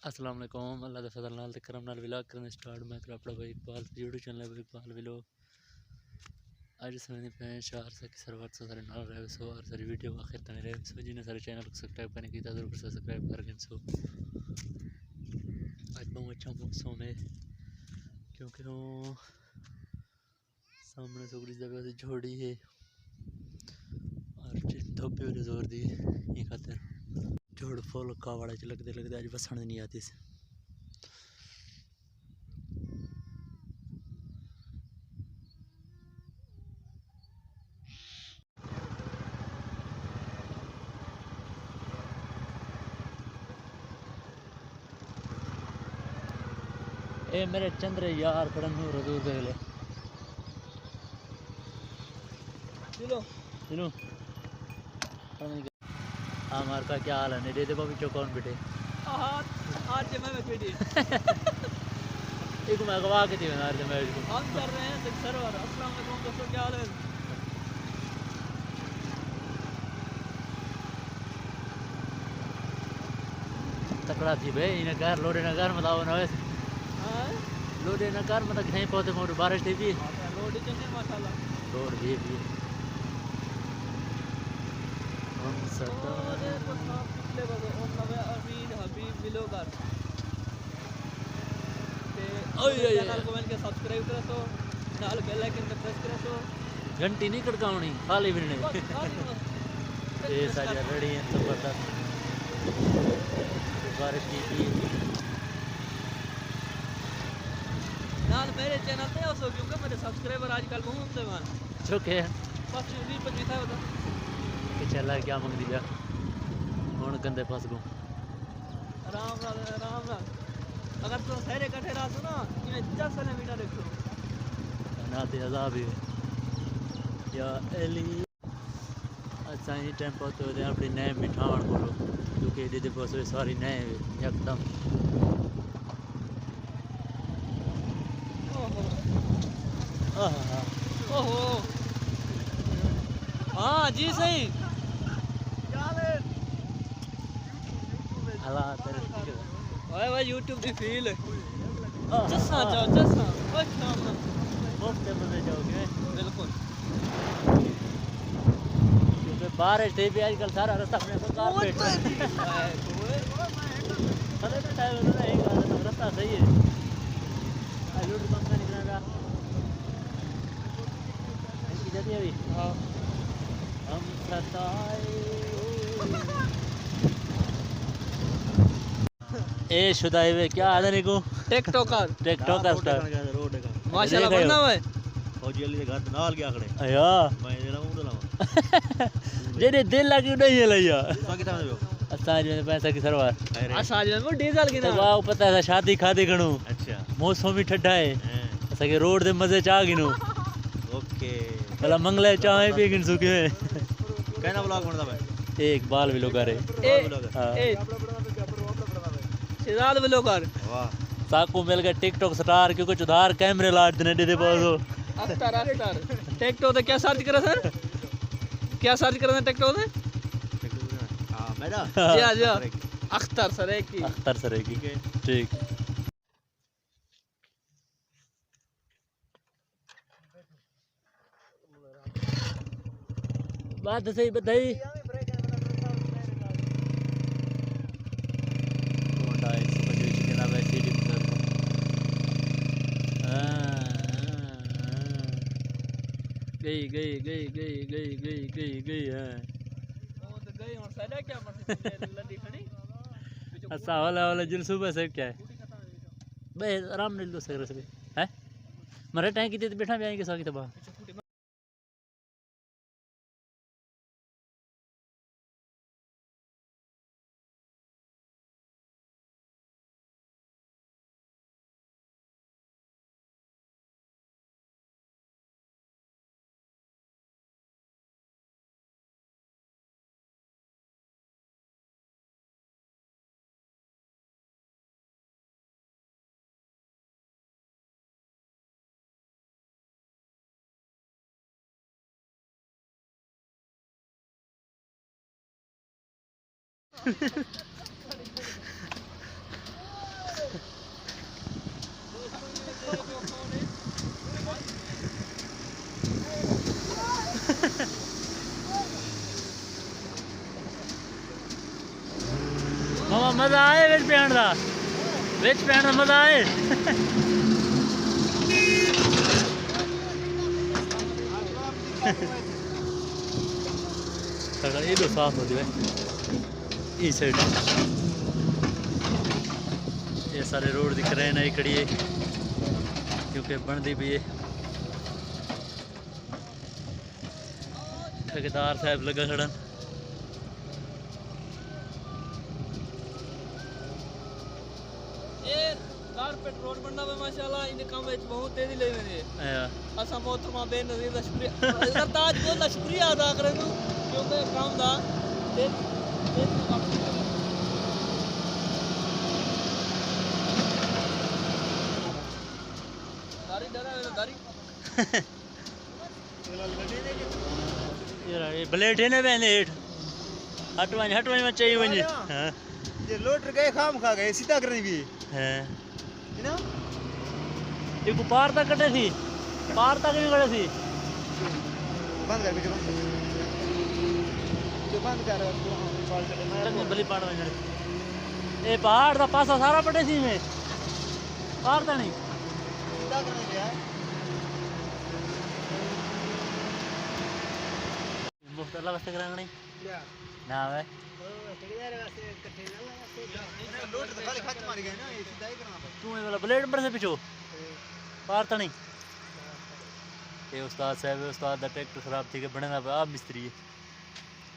अस्सलाम वालेकुम। अल्लाह दे फजल नाल ते करम नाल व्लॉग करना स्टार्ट मैं कर अपना भाई इकबाल यूट्यूब चैनल पर इकबाल व्लॉग। आज समझने पे चार से कि सर्वर से सारे नाल रहे सो और सारी वीडियो आखिर तक रहे सो जिन्हें सारे चैनल को सब्सक्राइब करने की जरूर से सब्सक्राइब कर लें। सो आज बहुत अच्छा मौसम है क्योंकि वो सामने सुगड़ी जगह से जोड़ी है और धोपे वाले जोर दी ये खातिर जोड़ फुल कावड़ा च लगते लगते आज बसन नहीं आती से। ए मेरे चंद्र यार खड़न रजूर गए चलो चलो हमार का क्या हाल है नहीं दे बाबी चौकौन बेटे आज मैं बेटी एक मैं गवा के थी मैं आज मैं हम कर रहे हैं सर्वर। अस्सलाम वालेकुम दोस्तों, क्या हाल है? तकड़ा थी भाई इन्हें घर लोडे ना घर बताओ ना वैसे हां लोडे ना घर मतलब कहीं पौधे मोर बारिश थी भी लोड चंगे माशाल्लाह लोड भी हम सदा और तो सब पिछले बगो ओम नवे अमीन हबीब मिलोगर ते चैनल को मैंने सब्सक्राइब करो तो नाल बेल आइकन पे प्रेस करो तो घंटी नहीं खड़कावनी खाली भी नहीं ये साजा रेडी है जबरदस्त बारिश की नाल मेरे चैनल पे हो क्योंकि मेरे सब्सक्राइबर आजकल बहुत होते हैं चुके बस 20-25 था बता कि चला क्या मंग दिया हुन गंदे फस गो राम राम अगर तो सारे इकट्ठे रहा तो ना ये 10 किलोमीटर देखो नाते अज़ाब है या एली अच्छा ही टाइम पर तो अपनी नए मिठावन बोलो क्योंकि दीदी बस सारी नए एकदम ओहो हाँ जी सही अल्लाह तेरे ओए भाई YouTube की फील चस्सा जाओ चस्सा ओए शाम मुफ्त मजे जाओगे बिल्कुल क्योंकि बारिश थी भी आजकल सारा रास्ता अपने सरकार पे अरे तो टाइम नहीं रास्ता सही है आलू कम का निकला रहा इनकी जाती है अभी हाँ हम सताए ए शुदाई वे क्या आदर है को टिकटॉकर स्टार माशाल्लाह बनना है फौजी अली दे घर दे नाल गया खड़े अया मैं जेड़ा मुंह दलावा जेने दिल लगी नहीं है लिया तो किता दे असाज में पैसा की सरवार आज आज में डीजल की तो ना वाह पता है शादी खादी गणो अच्छा मौसम भी ठंडा है असा के रोड दे मजे चा गिनो ओके भला मंगले चाय पी गिन सुके कहना ब्लॉग बनदा भाई एक बाल भी लोग आ रहे ए शिजाद ब्लॉगर वाह साकू मिल गया टिकटॉक स्टार क्योंकि चुधार कैमरे लाट देने दे पासो अख्तर टिकटॉक पे क्या सर्च करा सर क्या सर्च करा टिकटॉक पे हां मेरा जी अख्तर सरेकी ठीक बात सही बताई गई है वो तो गई और साइड क्या मत लड़ी खड़ी अच्छा वाला जुलसू बस है क्या है बे आराम नहीं लो सर से है मरे टाइम की बैठा भी आएंगे सो की तबा मजा आए विच पैण दा मजा आए ये तो साफ हो जाए इस साइड ये सारे रोड दिख रहे हैं नई खड़ी है क्योंकि बनती भी है ठेकेदार साहब लगा खड़न ये कारपेट रोड बनना है माशाल्लाह इन काम में बहुत तेजी ले मेरे असा मोहतरमा बेनजीर दा शुक्रिया सरताज बहुत दा शुक्रिया अदा करन क्योंकि काम दा दारी डरा है दारी ये ब्लेड है ना मैंने हटवानी में चाहिए वनी हां ये लोटर गए खाम खा गए सीधा करनी भी हैं है ना ये को पार तक कटे थी पार तक नहीं कटे थी बंद कर वीडियो बंद कर चंगे बली पाड़ में ए पहाड़ दा पासा सारा पटे थी में पार ता नहीं सीधा करनी है मुफ्त अल्लाह वास्ते करांगणी ना वे लोटर तो खाली खच मार गए ना ये सीधा ही करना पड़ता तू ये वाला ब्लेड पर से पिछो पार ता नहीं ये उस्ताद साहब उस्ताद दा ट्रैक्टर खराब थी के बने ना आ मिस्त्री है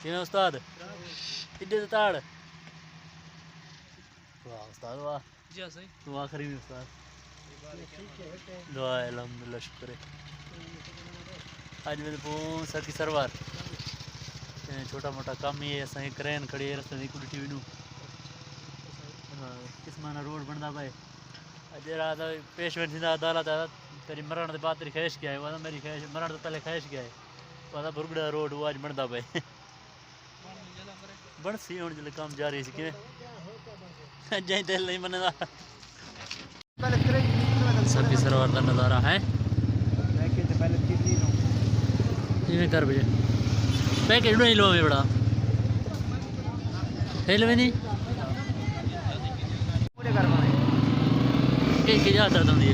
किवें उस्ताद इड्डे ते ताड़ वाह उस्ताद वाह जी सही तू आखिरी में उस्ताद दुआ अल्हम्दुलिल्लाह शुक्र है आज मेरे बहुत सकी सरवार छोटा मोटा काम ही है असां क्रेन खड़ी है रस्ते में कुड़ी टीवी नु किस माना रोड बनदा भाई अज रात पेशवेंट थी अदालत तेरी मरण के बाद तेरी ख्वाहिश क्या है वादा मेरी ख्वाहिश मरण तो पहले ख्वाहिश क्या है वादा बुरगड़ा रोड वो आज बनदा भाई बन सी हुन जले काम जारी सी कि जाई तेल नहीं बनदा सकी सरवार का नज़ारा है इवें कर बजे पैकेट नहीं लो में बड़ा हेल में नहीं पूरे कर पाए के जाता तुम ये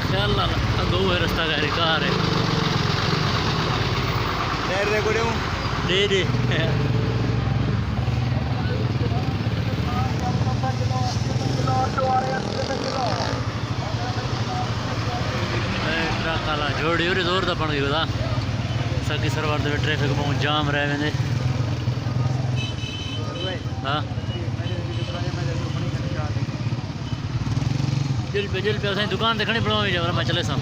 ख्याल दो है रास्ता गाड़ी कार है दे दे ट्रक वाला जोड़ी और जोर दा बन गया सकी सरवार दे ट्रैफिक बहुत जाम रह वेंदे हां दिल पे असां दुकान देखणी पड़ो जा मैं चले सा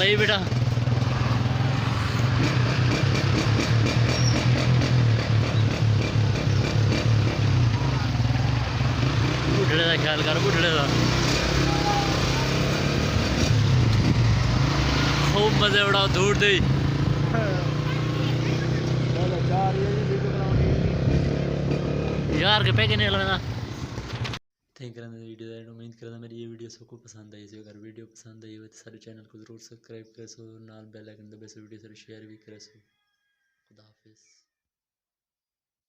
लई बेटा बुढ़ड़े का ख्याल कर बुढ़ड़े का खूब मजे उड़ाओ दूर दे यार के पैके नहीं लगना थैंक यू वीडियो उम्मीद करता मेरी ये वीडियो सबको पसंद आई अगर वीडियो पसंद आई हो तो सारे चैनल को जरूर सब्सक्राइब कर सो नाल बेल आइकन दबे सो वीडियो सारे शेयर भी कर सो खुदा हाफिज़।